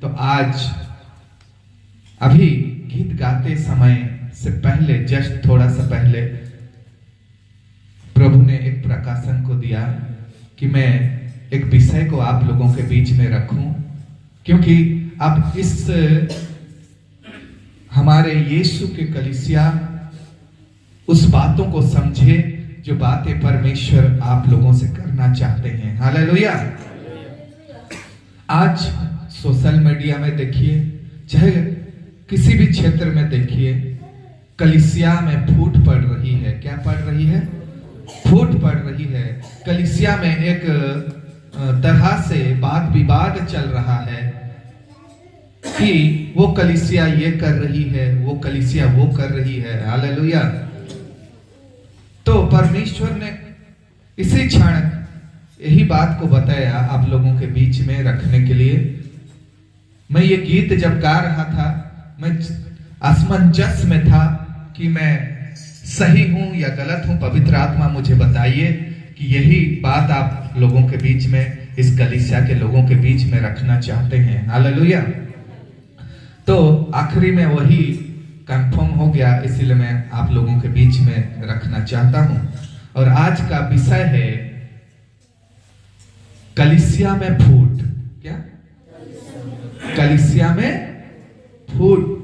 तो आज अभी गीत गाते समय से पहले, जस्ट थोड़ा सा पहले, प्रभु ने एक प्रकाशन को दिया कि मैं एक विषय को आप लोगों के बीच में रखूं, क्योंकि अब इस हमारे यीशु के कलीसिया उस बातों को समझे जो बातें परमेश्वर आप लोगों से करना चाहते हैं। हालेलुया। आज सोशल मीडिया में देखिए, चाहे किसी भी क्षेत्र में देखिए, कलीसिया में फूट पड़ रही है। क्या पड़ रही है? फूट पड़ रही है। कलीसिया में एक तरह से वाद विवाद चल रहा है कि वो कलीसिया ये कर रही है, वो कलीसिया वो कर रही है। हालेलुया। तो परमेश्वर ने इसी क्षण यही बात को बताया आप लोगों के बीच में रखने के लिए। मैं ये गीत जब गा रहा था, मैं असमंजस में था कि मैं सही हूं या गलत हूं। पवित्र आत्मा मुझे बताइए कि यही बात आप लोगों के बीच में, इस कलीसिया के लोगों के बीच में रखना चाहते हैं। हालेलुया। तो आखिरी में वही कंफर्म हो गया, इसीलिए मैं आप लोगों के बीच में रखना चाहता हूं। और आज का विषय है कलीसिया में फूट। क्या? कलीसिया में फूट।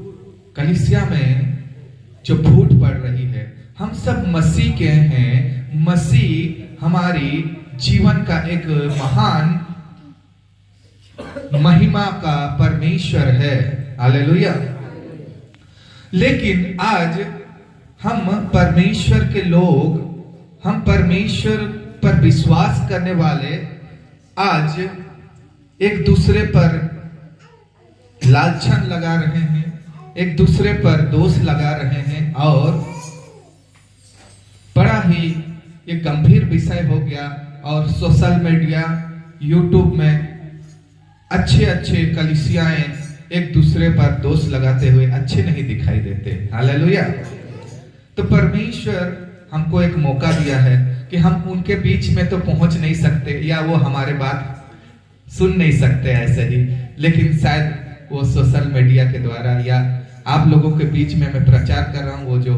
कलीसिया में जो फूट पड़ रही है, हम सब मसीह के हैं। मसीह हमारी जीवन का एक महान महिमा का परमेश्वर है। हालेलुया। लेकिन आज हम परमेश्वर के लोग, हम परमेश्वर पर विश्वास करने वाले आज एक दूसरे पर लालछन लगा रहे हैं, एक दूसरे पर दोष लगा रहे हैं, और बड़ा ही एक गंभीर विषय हो गया। और सोशल मीडिया, यूट्यूब में अच्छे अच्छे कलीसियाएं एक दूसरे पर दोष लगाते हुए अच्छे नहीं दिखाई देते। हालेलुया। तो परमेश्वर हमको एक मौका दिया है कि हम उनके बीच में तो पहुंच नहीं सकते, या वो हमारे बात सुन नहीं सकते ऐसे ही, लेकिन शायद वो सोशल मीडिया के द्वारा या आप लोगों के बीच में मैं प्रचार कर रहा हूं, वो जो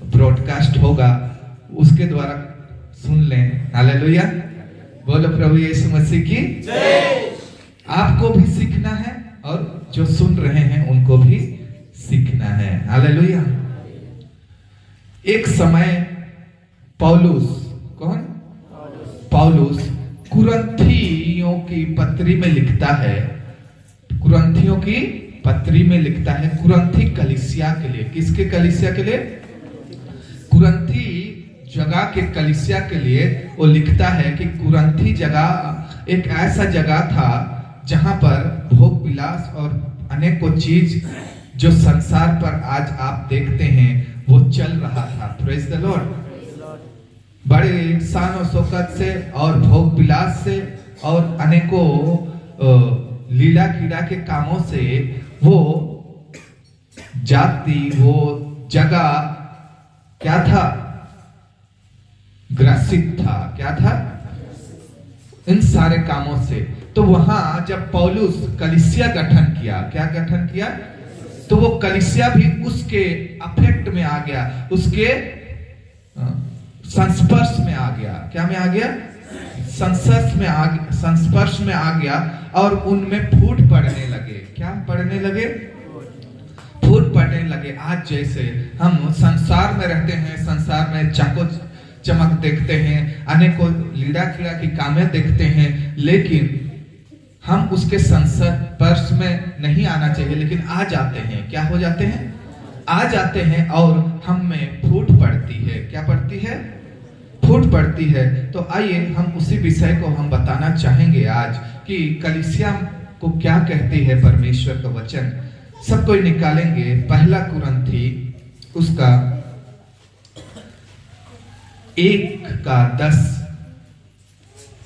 ब्रॉडकास्ट होगा उसके द्वारा सुन लें। हालेलुया। बोलो प्रभु यीशु मसीह की जय। आपको भी सीखना है और जो सुन रहे हैं उनको भी सीखना है। हालेलुया। एक समय पौलुस, कौन? पौलुस कुरिन्थियों की पत्री में लिखता है, कुरिन्थियों की पत्री में लिखता है कुरिन्थी कलीसिया के लिए। किसके कलीसिया के लिए? कुरिन्थी जगह के कलीसिया के लिए वो लिखता है कि कुरिन्थी जगह एक ऐसा जगह था जहां पर भोग विलास और अनेकों चीज जो संसार पर आज आप देखते हैं वो चल रहा था। Praise the Lord. बड़े शान और शौकत से और भोग विलास से और अनेकों लीला कीड़ा के कामों से वो जाति, वो जगह क्या था? ग्रसित था। क्या था? इन सारे कामों से। तो वहां जब पौलुस कलीसिया गठन किया, क्या गठन किया? तो वो कलीसिया भी उसके अफेक्ट में आ गया, उसके संस्पर्श में आ गया। क्या में आ गया? संस्पर्श में आ गया और उनमें फूट पड़ने लगे। क्या पड़ने लगे? फूट पड़ने लगे। आज जैसे हम संसार में रहते हैं, संसार में चाको चमक देखते हैं, अनेकों लीड़ा कीड़ा की कामें देखते हैं, लेकिन हम उसके संस्पर्श में नहीं आना चाहिए, लेकिन आ जाते हैं। क्या हो जाते हैं? आ जाते हैं और हम में फूट पड़ती है। क्या पड़ती है? फूट पड़ती है। तो आइए हम उसी विषय को हम बताना चाहेंगे आज कि कलीसिया को क्या कहती है परमेश्वर का वचन। सब कोई निकालेंगे पहला कुरिन्थी उसका 1:10।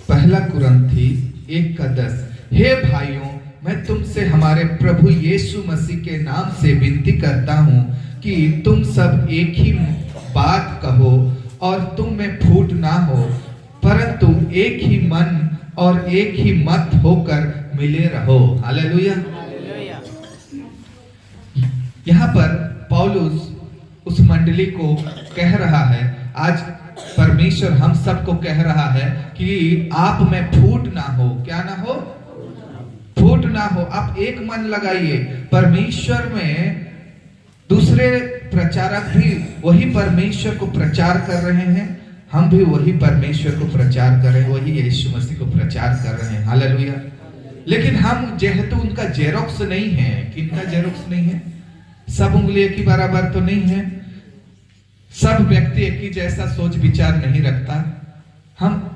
पहला कुरिन्थी 1:10। हे भाइयों, मैं तुमसे हमारे प्रभु यीशु मसीह के नाम से विनती करता हूं कि तुम सब एक ही बात कहो और तुम में फूट ना हो, परंतु एक ही मन और एक ही मत होकर मिले रहो। हालेलुया। यहाँ पर पौलुस उस मंडली को कह रहा है, आज परमेश्वर हम सबको कह रहा है कि आप में फूट ना हो। क्या ना हो? फूट ना हो। आप एक मन लगाइए। परमेश्वर में दूसरे प्रचारक भी वही परमेश्वर को प्रचार कर रहे हैं, हम भी वही परमेश्वर को प्रचार कर रहे हैं, वही यीशु मसीह को प्रचार कर रहे हैं। हालेलुया। लेकिन हम जेहेतु उनका जेरोक्स नहीं है, किनका जेरोक्स नहीं है? सब उंगली एक ही बराबर तो नहीं है, सब व्यक्ति एक ही जैसा सोच विचार नहीं रखता, हम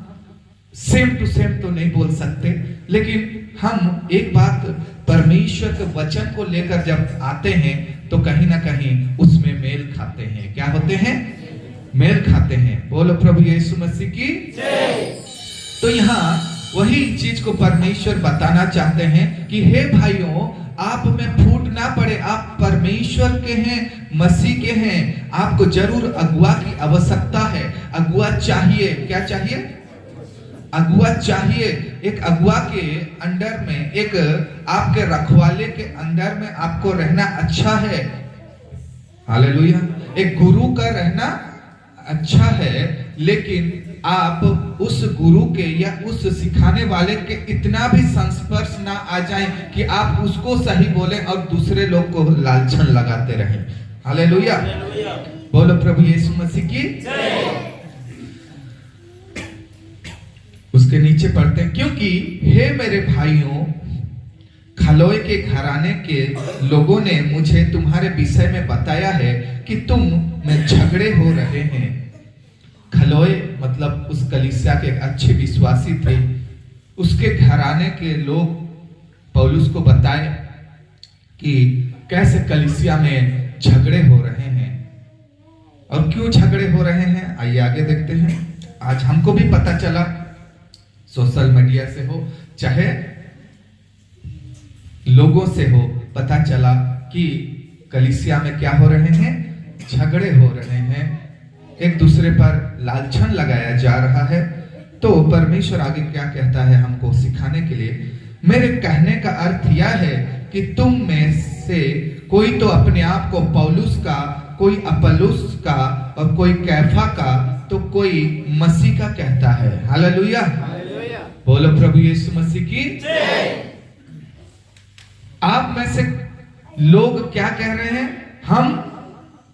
सेम टू सेम तो नहीं बोल सकते, लेकिन हम एक बात परमेश्वर के वचन को लेकर जब आते हैं तो कहीं ना कहीं उसमें मेल खाते हैं। क्या होते हैं? मेल खाते हैं। बोलो प्रभु यीशु मसीह की जय। तो यहाँ वही चीज को परमेश्वर बताना चाहते हैं कि हे भाइयों, आप में फूट ना पड़े। आप परमेश्वर के हैं, मसीह के हैं, आपको जरूर अगुआ की आवश्यकता है। अगुआ चाहिए। क्या चाहिए? अगुआ चाहिए। एक अगुआ के अंडर में, एक आपके रखवाले के अंडर में आपको रहना अच्छा है। हालेलुया। एक गुरु का रहना अच्छा है, लेकिन आप उस गुरु के या उस सिखाने वाले के इतना भी संस्पर्श ना आ जाएं कि आप उसको सही बोलें और दूसरे लोग को लालछन लगाते रहें। हालेलुया। बोलो प्रभु यीशु मसीह की जय। उसके नीचे पढ़ते हैं, क्योंकि हे मेरे भाइयों, खलोए के घराने के लोगों ने मुझे तुम्हारे विषय में बताया है कि तुम में झगड़े हो रहे हैं। खलोए मतलब उस कलीसिया के अच्छे विश्वासी थे। उसके घराने के लोग पौलुस को बताए कि कैसे कलीसिया में झगड़े हो रहे हैं और क्यों झगड़े हो रहे हैं। आइए आगे देखते हैं। आज हमको भी पता चला, सोशल मीडिया से हो चाहे लोगों से हो, पता चला कि कलीसिया में क्या हो रहे हैं? झगड़े हो रहे हैं, एक दूसरे पर लालछन लगाया जा रहा है। तो परमेश्वर आगे क्या कहता है हमको सिखाने के लिए? मेरे कहने का अर्थ यह है कि तुम में से कोई तो अपने आप को पौलुस का, कोई अपुल्लोस का और कोई कैफा का, तो कोई मसीह का कहता है। हालेलुया। बोलो प्रभु यीशु मसीह की जय। आप में से लोग क्या कह रहे हैं? हम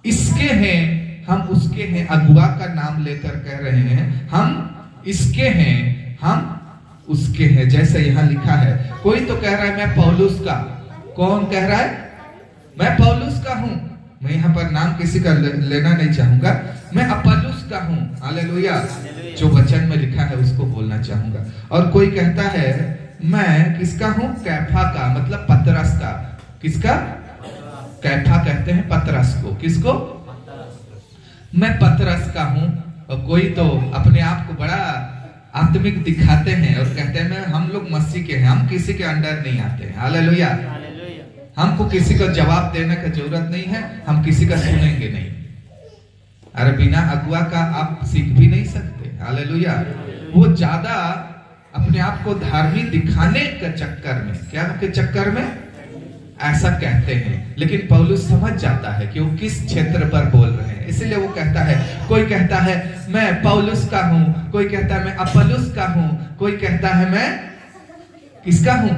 इसके हैं, हम उसके हैं। अगुआ का नाम लेकर कह रहे हैं हम इसके हैं, हम उसके हैं। जैसे यहां लिखा है, कोई तो कह रहा है मैं पौलुस का। कौन कह रहा है? मैं पौलुस का हूं। मैं यहाँ पर नाम किसी का लेना नहीं चाहूंगा। मैं अपुल्लोस का हूं। हालेलुया। जो वचन में लिखा है उसको बोलना चाहूंगा। और कोई कहता है मैं किसका हूं? कैफा का, मतलब पतरस का। किसका? कैफा कहते हैं पतरस को। किसको? मैं पतरस का हूं। और कोई तो अपने आप को बड़ा आत्मिक दिखाते हैं और कहते हैं हम लोग मसीह के हैं, हम किसी के अंडर नहीं आते हैं। हालेलुया। हमको किसी को जवाब देने की जरूरत नहीं है, हम किसी का सुनेंगे नहीं। अरे बिना अगुआ का आप सीख भी नहीं सकते। हालेलुया। वो ज्यादा अपने आप को धार्मिक दिखाने के चक्कर में, क्या के चक्कर में ऐसा कहते हैं। लेकिन पौलुस समझ जाता है कि वो किस क्षेत्र पर बोल रहे हैं, इसलिए वो कहता है, कोई कहता है मैं पौलुस का हूं, कोई कहता है मैं अपुल्लोस का हूं, कोई कहता है मैं किसका हूं?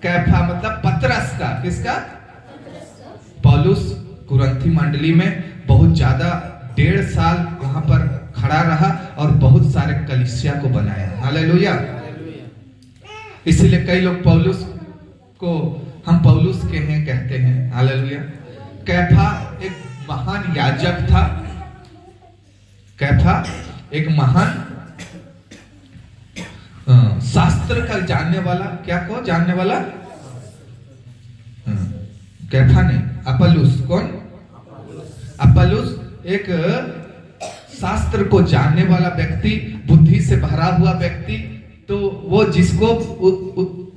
कैफा मतलब पतरस का। किसका? पौलुस कुरिन्थी मंडली में बहुत ज्यादा 1.5 साल वहां पर खड़ा रहा और बहुत सारे कलीसिया को बनाया। हालेलुया। इसलिए कई लोग पौलुस को हम पौलुस के हैं कहते हैं। हालेलुया। कैफा एक महान याजक था। कैफा एक महान शास्त्र का जानने वाला। क्या को जानने वाला? कैफा नहीं, अपुल्लोस। कौन? अपुल्लोस एक शास्त्र को जानने वाला व्यक्ति, बुद्धि से भरा हुआ व्यक्ति। तो वो जिसको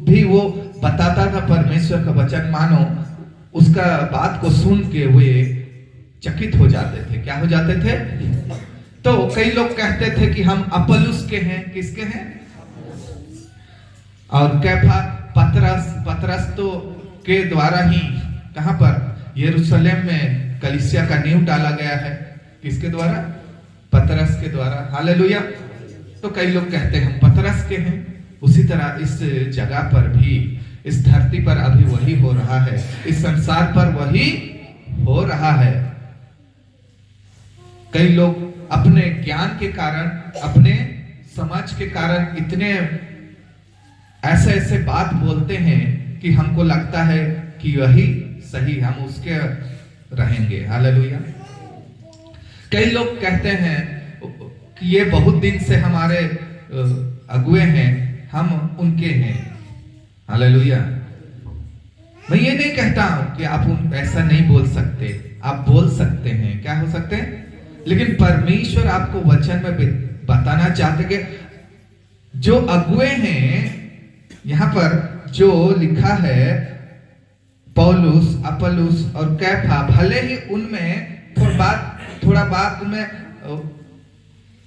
भी वो बताता था परमेश्वर का वचन, मानो उसका बात को सुन के वे चकित हो जाते थे। क्या हो जाते थे? तो कई लोग कहते थे कि हम अपुल्लोस के हैं। किसके हैं? और कैफा पतरस तो के द्वारा ही कहां पर? यरूशलेम में कलीसिया का नींव डाला गया है। किसके द्वारा? पतरस के द्वारा। हालेलुया। तो कई लोग कहते हैं हम पतरस के हैं। उसी तरह इस जगह पर भी, इस धरती पर अभी वही हो रहा है, इस संसार पर वही हो रहा है। कई लोग अपने ज्ञान के कारण, अपने समझ के कारण इतने ऐसे ऐसे बात बोलते हैं कि हमको लगता है कि वही सही, हम उसके रहेंगे। हालेलुया। कई लोग कहते हैं कि ये बहुत दिन से हमारे अगुए हैं, हम उनके हैं। हालेलुया। मैं ये नहीं कहता हूं कि आप ऐसा नहीं बोल सकते, आप बोल सकते हैं। क्या हो सकते हैं? लेकिन परमेश्वर आपको वचन में बताना चाहते कि जो अगुए हैं, यहां पर जो लिखा है पौलुस, अपोलोस और कैफा, भले ही उनमें थोड़ा बात में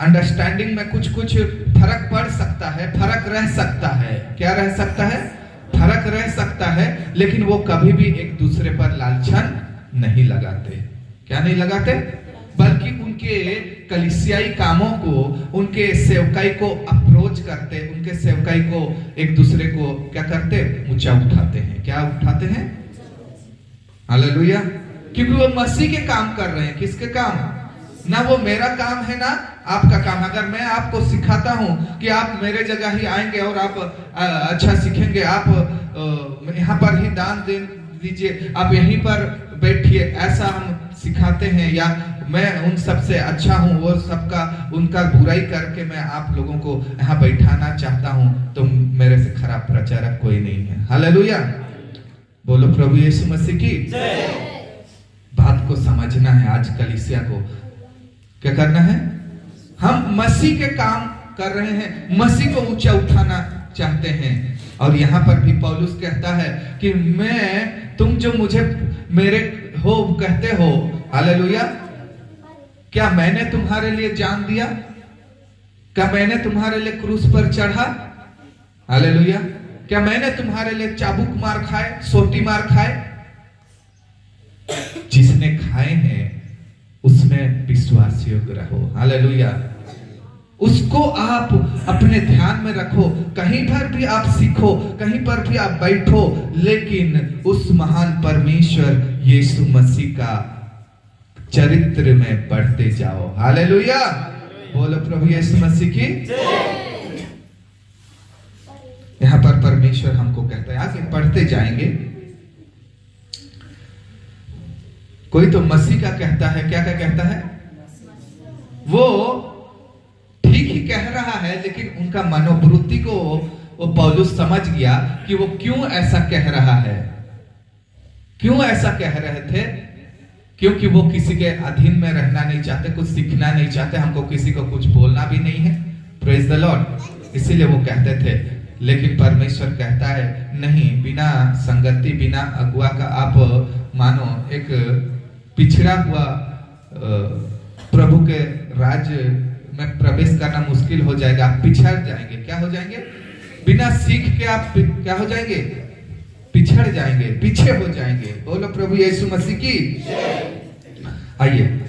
अंडरस्टैंडिंग में कुछ फर्क पड़ सकता है, फर्क रह सकता है। क्या रह सकता है? फर्क रह सकता है, लेकिन वो कभी भी एक दूसरे पर लालछन नहीं लगाते। क्या नहीं लगाते? बल्कि उनके कलीसियाई कामों को, उनके सेवकाई को अप्रोच करते, उनके सेवकाई को एक दूसरे को क्या करते? ऊंचा उठाते हैं। क्या उठाते हैं? हालेलुया। क्योंकि वो मसीह के काम कर रहे हैं। किसके काम? ना वो मेरा काम है ना आपका काम। अगर मैं आपको सिखाता हूं कि आप मेरे जगह ही आएंगे और आप अच्छा सीखेंगे, आप यहाँ पर ही दान दे दीजिए, आप यहीं पर बैठिए, ऐसा हम सिखाते हैं, या मैं उन सबसे अच्छा हूं, वो सबका उनका बुराई करके मैं आप लोगों को यहाँ बैठाना चाहता हूं, तो मेरे से खराब प्रचारक कोई नहीं है। हालेलुया। बोलो प्रभु यीशु मसीह की जय। बात को समझना है। आज कलीसिया को क्या करना है? हम मसीह के काम कर रहे हैं, मसीह को ऊंचा उठाना चाहते हैं। और यहां पर भी पौलुस कहता है कि तुम जो मुझे मेरे हो कहते हो, हालेलुया, क्या मैंने तुम्हारे लिए जान दिया? क्या मैंने तुम्हारे लिए क्रूस पर चढ़ा? हालेलुया। क्या मैंने तुम्हारे लिए चाबुक मार खाए, सोटी मार खाए? जिसने खाए हैं उसमें विश्वास योग्य रहो। हालेलुया। उसको आप अपने ध्यान में रखो। कहीं पर भी आप सीखो, कहीं पर भी आप बैठो, लेकिन उस महान परमेश्वर यीशु मसीह का चरित्र में बढ़ते जाओ। हालेलुया। बोलो प्रभु यीशु मसीह की जय। यहां पर परमेश्वर हमको कहता है आगे बढ़ते जाएंगे। कोई तो मसीह का कहता है, क्या कहता है? वो ठीक ही कह रहा है, लेकिन उनका मनोवृत्ति को वो पौलुस समझ गया कि वो क्यों ऐसा कह रहा है। क्यों ऐसा कह रहे थे? क्योंकि वो किसी के अधीन में रहना नहीं चाहते, कुछ सीखना नहीं चाहते, हमको किसी को कुछ बोलना भी नहीं है। Praise the Lord. इसीलिए वो कहते थे। लेकिन परमेश्वर कहता है नहीं, बिना संगति, बिना अगुआ का आप मानो एक पिछड़ा हुआ प्रभु के राज्य में प्रवेश करना मुश्किल हो जाएगा। आप पिछड़ जाएंगे। क्या हो जाएंगे? बिना सीख के आप क्या हो जाएंगे? पिछड़ जाएंगे, पीछे हो जाएंगे। बोलो प्रभु यीशु मसीह की जय। आइए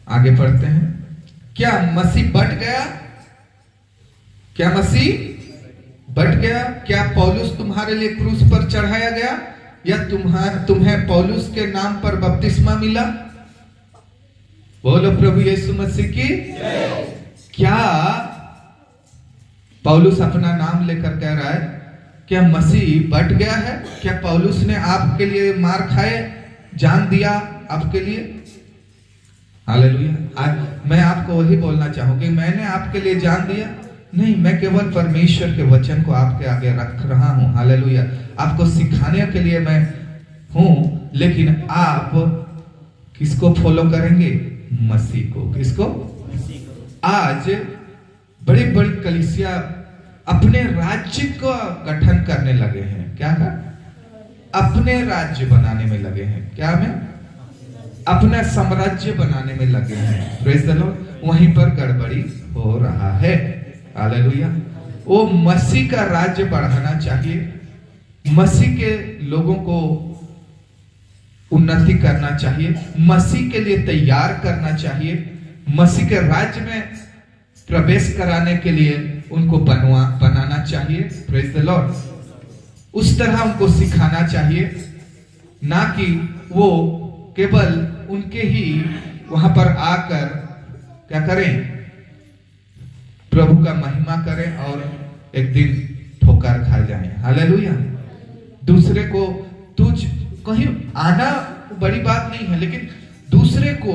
आगे बढ़ते हैं। क्या मसीह बढ़ गया? क्या मसीह बढ़ गया? क्या पौलुस तुम्हारे लिए क्रूस पर चढ़ाया गया, या तुम्हें पौलुस के नाम पर बपतिस्मा मिला? बोलो प्रभु यीशु मसीह की जय। क्या पौलुस अपना नाम लेकर कह रहा है? क्या मसीह बढ़ गया है? क्या पौलुस ने आपके लिए मार खाए, जान दिया आपके लिए? हालेलुया। आज मैं आपको वही बोलना चाहूंगी, मैंने आपके लिए जान दिया नहीं, मैं केवल परमेश्वर के वचन को आपके आगे रख रहा हूं। हालेलुया। आपको सिखाने के लिए मैं हूं, लेकिन आप किसको फॉलो करेंगे? मसीह को। किसको? आज बड़ी बड़ी कलीसिया अपने राज्य का गठन करने लगे हैं। क्या कर? अपने राज्य बनाने में लगे हैं। क्या में? अपना साम्राज्य बनाने में लगे हैं। Praise the Lord. वहीं पर गड़बड़ी हो रहा है। हालेलुया। वो मसीह का राज्य बढ़ाना चाहिए, मसीह के लोगों को उन्नति करना चाहिए, मसीह के लिए तैयार करना चाहिए, मसीह के राज्य में प्रवेश कराने के लिए उनको बनाना चाहिए। Praise the Lord. उस तरह उनको सिखाना चाहिए, ना कि वो केवल उनके ही वहां पर आकर क्या करें, प्रभु का महिमा करें और एक दिन ठोकर खा जाएं। हालेलुया। दूसरे को तुझ कहीं आना बड़ी बात नहीं है, लेकिन दूसरे को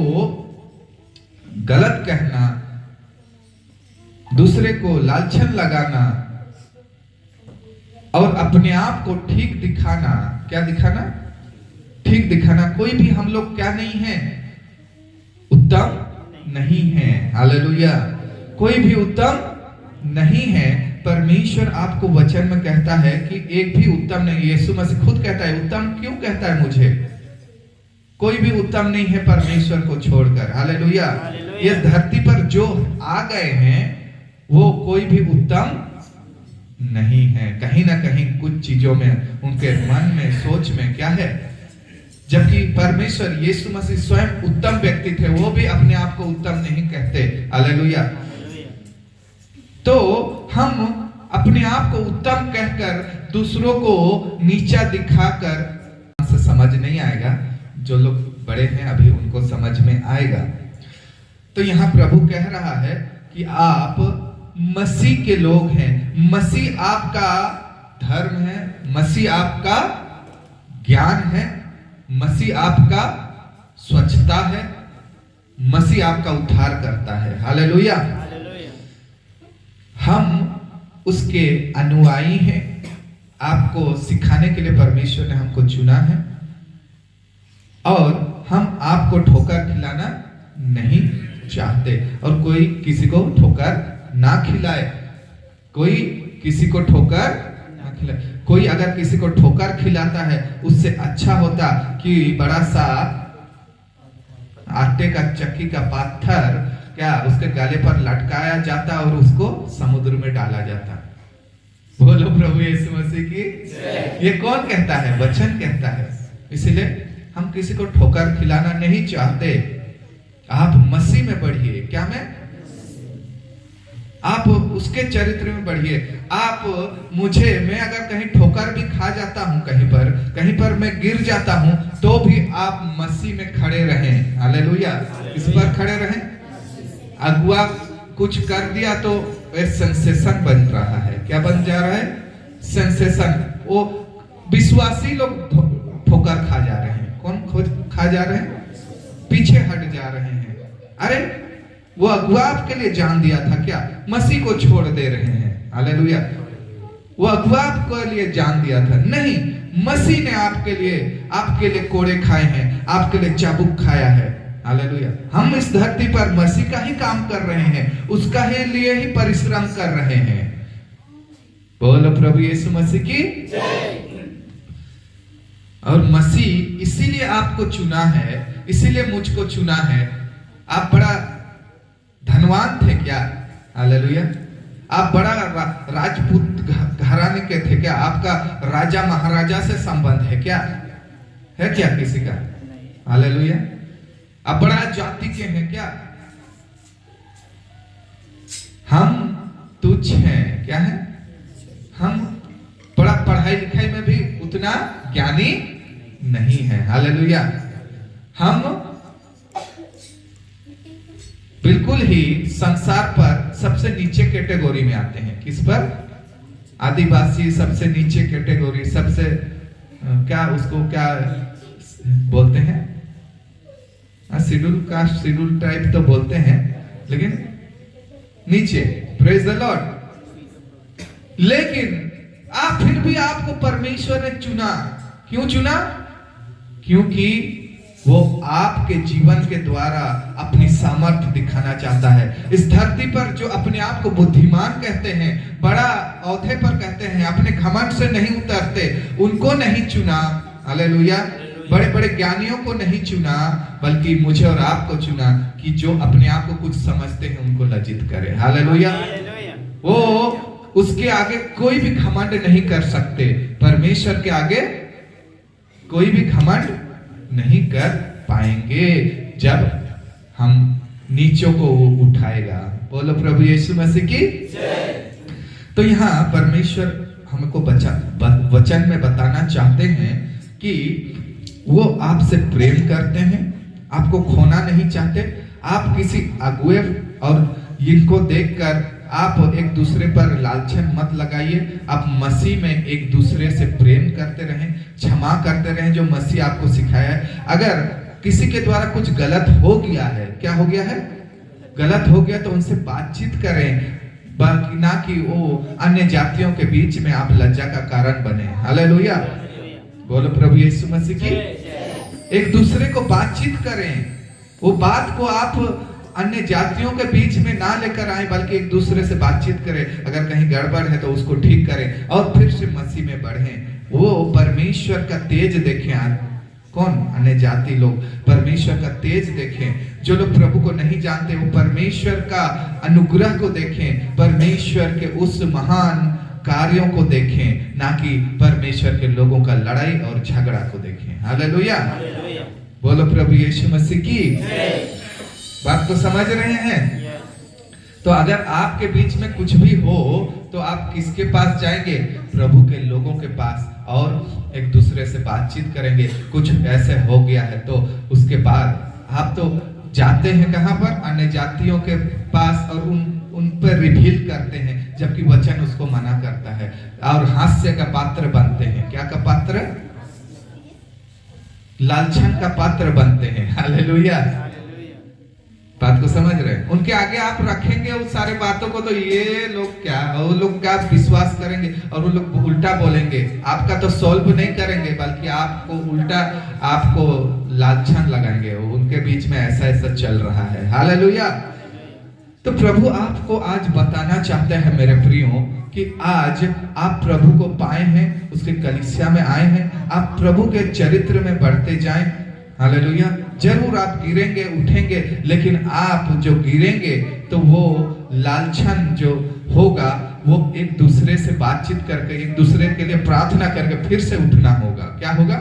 गलत कहना, दूसरे को लालछन लगाना और अपने आप को ठीक दिखाना, क्या दिखाना, ठीक दिखाना, कोई भी हम लोग क्या नहीं है, उत्तम नहीं है। हालेलुया। कोई भी उत्तम नहीं है। परमेश्वर आपको वचन में कहता है कि एक भी उत्तम नहीं। यीशु मसीह खुद कहता है, उत्तम क्यों कहता है मुझे? कोई भी उत्तम नहीं है परमेश्वर को छोड़कर। हालेलुया। ये धरती पर जो आ गए हैं वो कोई भी उत्तम नहीं है। कहीं ना कहीं कुछ चीजों में, उनके मन में, सोच में क्या है, जबकि परमेश्वर यीशु मसीह स्वयं उत्तम व्यक्ति थे, वो भी अपने आप को उत्तम नहीं कहते। हालेलुया। तो हम अपने आप को उत्तम कहकर दूसरों को नीचा दिखाकर से समझ नहीं आएगा। जो लोग बड़े हैं अभी उनको समझ में आएगा। तो यहाँ प्रभु कह रहा है कि आप मसीह के लोग हैं, मसीह आपका धर्म है, मसीह आपका ज्ञान है, मसीह आपका स्वच्छता है, मसीह आपका उद्धार करता है। हालेलुया। हम उसके अनुयायी हैं। आपको सिखाने के लिए परमेश्वर ने हमको चुना है और हम आपको ठोकर खिलाना नहीं चाहते, और कोई किसी को ठोकर ना खिलाए, कोई किसी को ठोकर ना खिलाए। कोई अगर किसी को ठोकर खिलाता है, उससे अच्छा होता कि बड़ा सा आटे का चक्की का पत्थर क्या उसके गाले पर लटकाया जाता और उसको समुद्र में डाला जाता। बोलो प्रभु यीशु मसीह की। ये कौन कहता है? वचन कहता है। इसलिए हम किसी को ठोकर खिलाना नहीं चाहते। आप मसीह में बढ़िए। क्या में? आप उसके चरित्र में बढ़िए। आप मैं अगर कहीं ठोकर भी खा जाता हूं, कहीं पर मैं गिर जाता हूं, तो भी आप मसीह में खड़े रहें। हालेलुया। इस पर खड़े रहें। अगुआ कुछ कर दिया तो सेंसेशन बन रहा है। क्या बन जा रहा है? सेंसेशन। वो विश्वासी लोग ठोकर खा जा रहे हैं। कौन खा जा रहे हैं? पीछे हट जा रहे हैं। अरे वो अगुआ आपके लिए जान दिया था क्या? मसीह को छोड़ दे रहे हैं। हालेलुया। वो अगुआ आपके लिए जान दिया था? नहीं, मसीह ने आपके लिए कोड़े खाए हैं, आपके लिए चाबुक खाया है। हालेलुया। हम इस धरती पर मसीह का ही काम कर रहे हैं, उसका ही लिए ही परिश्रम कर रहे हैं। बोलो प्रभु यीशु मसीह की। और मसीह इसीलिए आपको चुना है, इसीलिए मुझको चुना है। आप बड़ा धनवान थे क्या? हालेलुया। आप बड़ा राजपूत घराने के थे क्या? आपका राजा महाराजा से संबंध है क्या? है क्या किसी का? हालेलुया। आप बड़ा जाति के हैं क्या? हम तुच्छ हैं। क्या है? हम बड़ा पढ़ाई लिखाई में भी उतना ज्ञानी नहीं है। हालेलुया। हम बिल्कुल ही संसार पर सबसे नीचे कैटेगरी में आते हैं। किस पर? आदिवासी सबसे नीचे कैटेगरी, सबसे क्या उसको क्या बोलते हैं? शेड्यूल कास्ट, शेड्यूल टाइप तो बोलते हैं, लेकिन नीचे। Praise the Lord. लेकिन फिर भी आपको परमेश्वर ने चुना। क्यों चुना? क्योंकि वो आपके जीवन के द्वारा अपनी सामर्थ्य दिखाना चाहता है। इस धरती पर जो अपने आप को बुद्धिमान कहते हैं, बड़ा औहदे पर कहते हैं, अपने घमंड से नहीं उतरते, उनको नहीं चुना। हालेलुया। बड़े बड़े ज्ञानियों को नहीं चुना, बल्कि मुझे और आपको चुना कि जो अपने आप को कुछ समझते हैं उनको लज्जित करे। हालेलुया। वो उसके आगे कोई भी घमंड नहीं कर सकते। परमेश्वर के आगे कोई भी घमंड नहीं कर पाएंगे जब हम नीचों को वो उठाएगा। बोलो प्रभु यीशु मसीह की। तो यहाँ परमेश्वर हमको वचन में बताना चाहते हैं कि वो आपसे प्रेम करते हैं, आपको खोना नहीं चाहते। आप किसी अगुए और इनको देखकर आप एक दूसरे पर लालचन मत लगाइए। आप मसीह में एक दूसरे से प्रेम करते रहें, क्षमा करते रहें, जो मसीह आपको सिखाया है। अगर किसी के द्वारा कुछ गलत हो गया है, क्या हो गया है, गलत हो गया, तो उनसे बातचीत करें, बाकी ना कि वो अन्य जातियों के बीच में आप लज्जा का कारण बने। हालेलुया, बोलो प्रभु यीशु मसीह की। एक दूसरे को बातचीत करें, वो बात को आप अन्य जातियों के बीच में ना लेकर आए, बल्कि एक दूसरे से बातचीत करें। अगर कहीं गड़बड़ है तो उसको ठीक करें और फिर से मसीह में बढ़ें। वो परमेश्वर का तेज देखें। कौन? अन्य जाति लोग परमेश्वर का तेज देखें। जो लोग प्रभु को नहीं जानते वो परमेश्वर का अनुग्रह को देखें, परमेश्वर के उस महान कार्यों को देखें, ना कि परमेश्वर के लोगों का लड़ाई और झगड़ा को देखें। हालेलुया, बोलो प्रभु यीशु मसीह की। बात को समझ रहे हैं? तो अगर आपके बीच में कुछ भी हो तो आप किसके पास जाएंगे? प्रभु के लोगों के पास, और एक दूसरे से बातचीत करेंगे। कुछ ऐसे हो गया है तो उसके बाद आप तो जाते हैं कहां पर? अन्य जातियों के पास, और उन पर रिवील करते हैं, जबकि वचन उसको मना करता है, और हास्य का पात्र बनते हैं। क्या का पात्र? लालचन का पात्र बनते हैं। हालेलुया, बात को समझ रहे हैं? उनके आगे आप रखेंगे उस सारे बातों को, तो ये लोग क्या, वो लोग क्या विश्वास करेंगे, और वो लोग उल्टा बोलेंगे। आपका तो सॉल्व नहीं करेंगे, बल्कि आपको उल्टा आपको लालचन लगाएंगे। उनके बीच में ऐसा ऐसा चल रहा है। हालेलुया। तो प्रभु आपको आज बताना चाहते हैं मेरे प्रियो, कि आज आप प्रभु को पाए हैं, उसके कलीसिया में आए हैं, आप प्रभु के चरित्र में बढ़ते जाएं। हालेलुया। जरूर आप गिरेंगे, उठेंगे, लेकिन आप जो गिरेंगे तो वो लालचन जो होगा, वो एक दूसरे से बातचीत करके, एक दूसरे के लिए प्रार्थना करके फिर से उठना होगा। क्या होगा?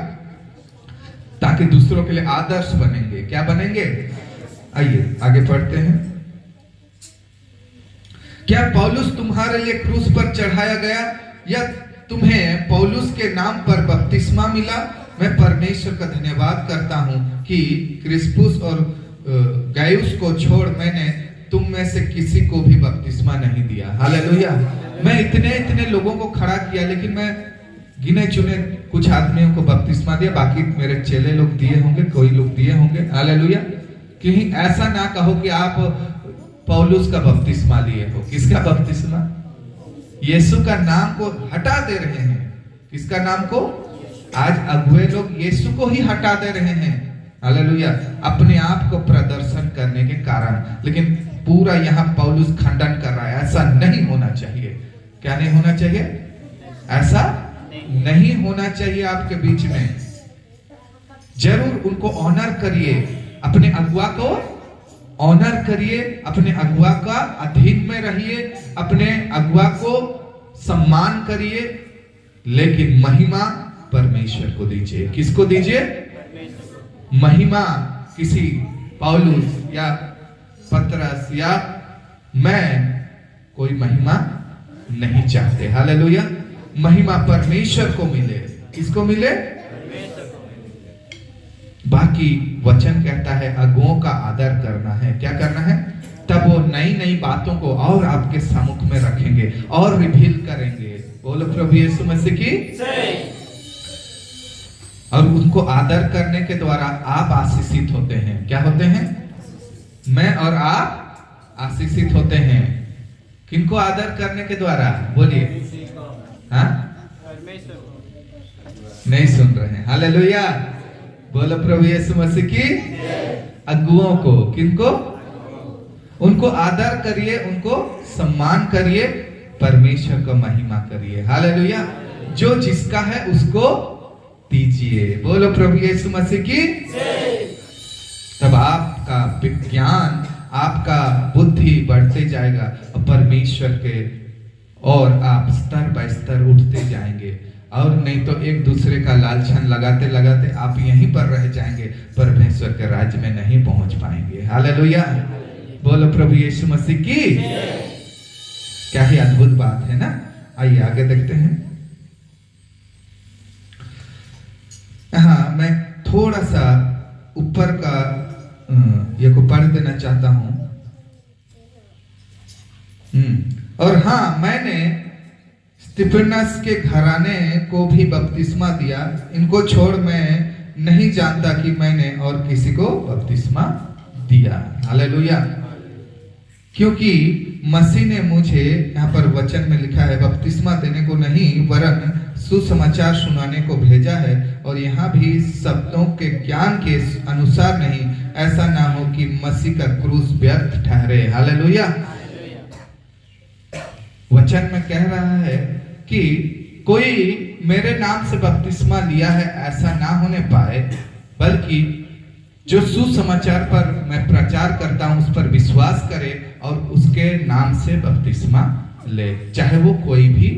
ताकि दूसरों के लिए आदर्श बनेंगे। क्या बनेंगे? आइए आगे पढ़ते हैं। क्या पौलुस तुम्हारे लिए क्रूस पर चढ़ाया गया, या तुम्हें पौलुस के नाम पर बपतिस्मा मिला? मैं परमेश्वर का धन्यवाद करता हूं कि क्रिस्पुस और गायुस को छोड़ मैंने तुम में से किसी को भी बपतिस्मा नहीं दिया। हालेलुया। मैं इतने लोगों को खड़ा किया, लेकिन मैं गिने चुने कुछ आदमियों को बपतिस्मा दिया, बाकी मेरे चेले लोग दिए होंगे, कोई लोग दिए होंगे। हालेलुया। कहीं ऐसा ना कहो कि आप पौलुस का बपतिस्मा लिए हो। किसका बपतिस्मा? यीशु का नाम को हटा दे रहे हैं। किसका नाम को? आज अगुए लोग यीशु को ही हटा दे रहे हैं। हालेलुया, अपने आप को प्रदर्शन करने के कारण। लेकिन पूरा यहाँ पौलुस खंडन कर रहा है, ऐसा नहीं होना चाहिए। क्या नहीं होना चाहिए? ऐसा नहीं होना चाहिए। आपके बीच में जरूर उनको ऑनर करिए, अपने अगुआ को ऑनर करिए, अपने अगुआ का अधीन में रहिए, अपने अगुआ को सम्मान करिए, लेकिन महिमा परमेश्वर को दीजिए। किसको दीजिए? महिमा किसी पौलुस या पतरस या मैं कोई महिमा नहीं चाहते। हालेलुया। महिमा परमेश्वर को मिले। किसको मिले? बाकी वचन कहता है अगुओं का आदर करना है। क्या करना है? तब वो नई नई बातों को और आपके सम्मुख में रखेंगे और रिवील करेंगे। बोलो प्रभु यीशु मसीह की। और उनको आदर करने के द्वारा आप आशीषित होते हैं। क्या होते हैं? मैं और आप आशीषित होते हैं। किनको आदर करने के द्वारा? बोलिए। हाँ, नहीं सुन रहे हैं। हालेलुया। बोलो प्रभु यीशु मसीह की। अगुओं को, किनको? उनको आदर करिए, उनको सम्मान करिए, परमेश्वर को महिमा करिए। हालेलुया। जो जिसका है उसको दीजिए। बोलो प्रभु यीशु मसीह की। तब आपका विज्ञान, आपका बुद्धि बढ़ते जाएगा और परमेश्वर के और आप स्तर बाय स्तर उठते जाएंगे। और नहीं तो एक दूसरे का लालछन लगाते लगाते आप यहीं पर रह जाएंगे, परमेश्वर के राज्य में नहीं पहुंच पाएंगे। हालेलुया, बोलो प्रभु यीशु मसीह की। क्या ही अद्भुत बात है ना। आइए आगे देखते हैं। हाँ, मैं थोड़ा सा ऊपर का ये को पढ़ देना चाहता हूं। और हाँ, मैंने स्तिफनस के घराने को भी बपतिस्मा दिया, इनको छोड़ मैं नहीं जानता कि मैंने और किसी को बपतिस्मा दिया। हालेलुया। क्योंकि मसीह ने मुझे, यहाँ पर वचन में लिखा है, बपतिस्मा देने को नहीं वरन सुसमाचार सुनाने को भेजा है। और यहाँ भी शब्दों के ज्ञान के अनुसार नहीं, ऐसा ना हो कि मसीह का क्रूस व्यर्थ ठहरे। हालेलुया। वचन में कह रहा है कि कोई मेरे नाम से बपतिस्मा लिया है ऐसा ना होने पाए, बल्कि जो सुसमाचार पर मैं प्रचार करता हूं उस पर विश्वास करे और उसके नाम से बपतिस्मा ले, चाहे वो कोई भी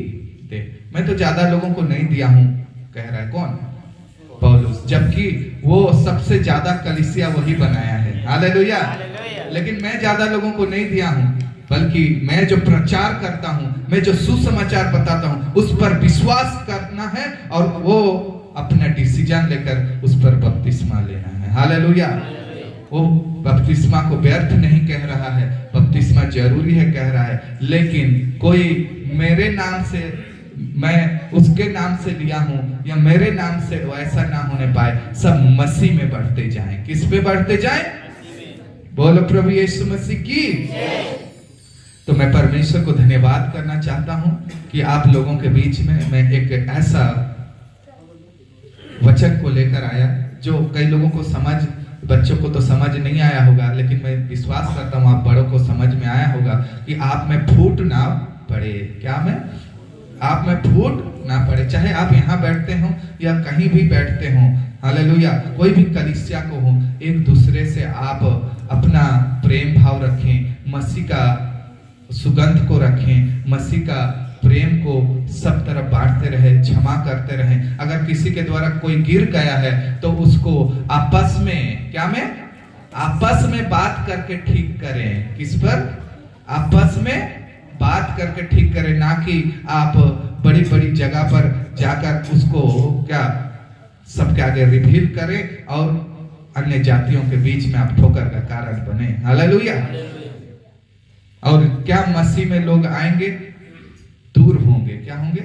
दे। मैं तो ज्यादा लोगों को नहीं दिया हूं, कह रहा है कौन? पौलुस, जबकि वो सबसे ज्यादा कलीसिया वही बनाया है। हालेलुया। लेकिन मैं ज्यादा लोगों को नहीं दिया हूं, बल्कि मैं जो प्रचार करता हूं, मैं जो सुसमाचार बताता हूं, उस पर विश्वास करना है और वो अपना डिसीजन लेकर उस पर बपतिस्मा लेना है। हालेलुया। वो बपतिस्मा को व्यर्थ नहीं कह रहा है, बपतिस्मा जरूरी है कह रहा है। लेकिन कोई मेरे नाम से, मैं उसके नाम से लिया हूं या मेरे नाम से, ऐसा ना होने पाए। सब मसीह में बढ़ते जाएं। किस पे बढ़ते जाएं? बोलो प्रभु यीशु मसीह की। तो मैं परमेश्वर को धन्यवाद करना चाहता हूं कि आप लोगों के बीच में मैं एक ऐसा वचन को लेकर आया जो कई लोगों को समझ, बच्चों को तो समझ नहीं आया होगा, लेकिन मैं विश्वास करता हूं आप बड़ों को समझ में आया होगा कि आप में फूट ना पड़े। क्या में? आप में फूट ना पड़े, चाहे आप यहाँ बैठते हो या कहीं भी बैठते हो। हालेलुया। कोई भी कलीसिया को हो, एक दूसरे से आप अपना प्रेम भाव रखें, मसीह का सुगंध को रखें, मसीह का प्रेम को सब तरफ बांटते रहे, क्षमा करते रहे। अगर किसी के द्वारा कोई गिर गया है तो उसको आपस में, क्या में? आपस में बात करके ठीक करें। किस पर? आपस में बात करके ठीक करें, ना कि आप बड़ी बड़ी जगह पर जाकर उसको क्या सबके आगे रिवील करें और अन्य जातियों के बीच में आप ठोकर का कारण बने। हालेलुया। और क्या मसीह में लोग आएंगे? दूर होंगे। क्या होंगे?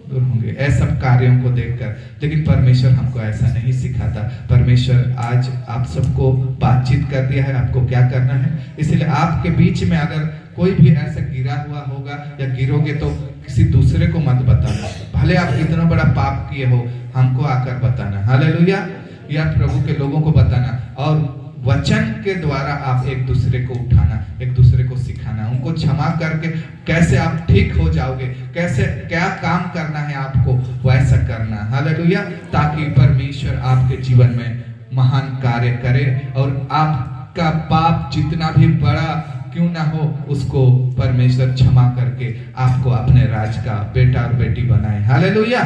दूर होंगे ऐसे सब कार्यों को देखकर। लेकिन परमेश्वर हमको ऐसा नहीं सिखाता। परमेश्वर आज आप सबको बातचीत कर दिया है आपको क्या करना है। इसलिए आपके बीच में अगर कोई भी ऐसा गिरा हुआ होगा या गिरोगे तो किसी दूसरे को मत बताना, भले आप कितना बड़ा पाप किए हो, हमको आकर बताना। हालेलुया। या प्रभु के लोगों को बताना और वचन के द्वारा आप एक दूसरे को उठाना, एक दूसरे को सिखाना, उनको क्षमा करके कैसे आप ठीक हो जाओगे, कैसे क्या काम करना है आपको वैसा करना। हालेलुया। ताकि परमेश्वर आपके जीवन में महान कार्य करे और आपका पाप जितना भी बड़ा क्यों ना हो उसको परमेश्वर क्षमा करके आपको अपने राज का बेटा और बेटी बनाए। हालेलुया।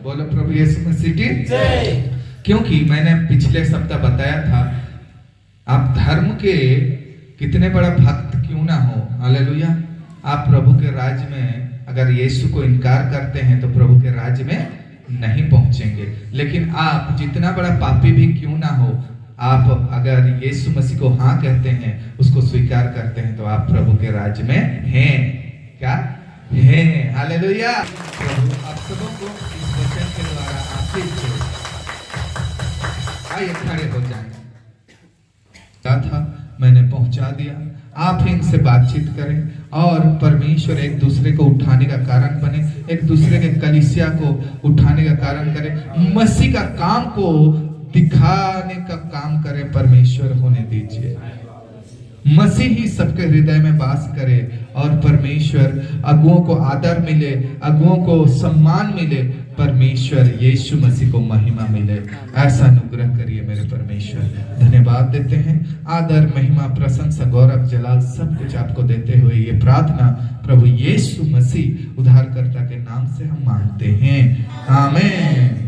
बोलो प्रभु यीशु मसीह की। क्योंकि मैंने पिछले सप्ताह बताया था, आप धर्म के कितने बड़ा भक्त क्यों ना हो, हालेलुया, आप प्रभु के राज्य में अगर यीशु को इनकार करते हैं तो प्रभु के राज्य में नहीं पहुंचेंगे। लेकिन आप जितना बड़ा पापी भी क्यों ना हो, आप अगर यीशु मसीह को हाँ कहते हैं, उसको स्वीकार करते हैं, तो आप प्रभु के राज्य में हैं। क्या हैं? हालेलुया। प्रभु आप सबों को इस वचन के द्वारा आशीष दे। आइए खड़े हो जाएं। था मैंने पहुंचा दिया, आप इनसे बातचीत करें और परमेश्वर एक दूसरे को उठाने का कारण बने, एक दूसरे के कलीसिया को उठाने का कारण करे, मसीह का काम को दिखाने का काम करे। परमेश्वर होने दीजिए, मसीह ही सबके हृदय में वास करे और परमेश्वर अगुओं को आदर मिले, अगुओं को सम्मान मिले, परमेश्वर यीशु मसीह को महिमा मिले। ऐसा अनुग्रह करिए मेरे परमेश्वर। धन्यवाद। धन्यवाद देते हैं। आदर, महिमा, प्रशंसा, गौरव, जलाल सब कुछ आपको देते हुए ये प्रार्थना प्रभु यीशु मसीह उद्धारकर्ता के नाम से हम मांगते हैं, आमीन।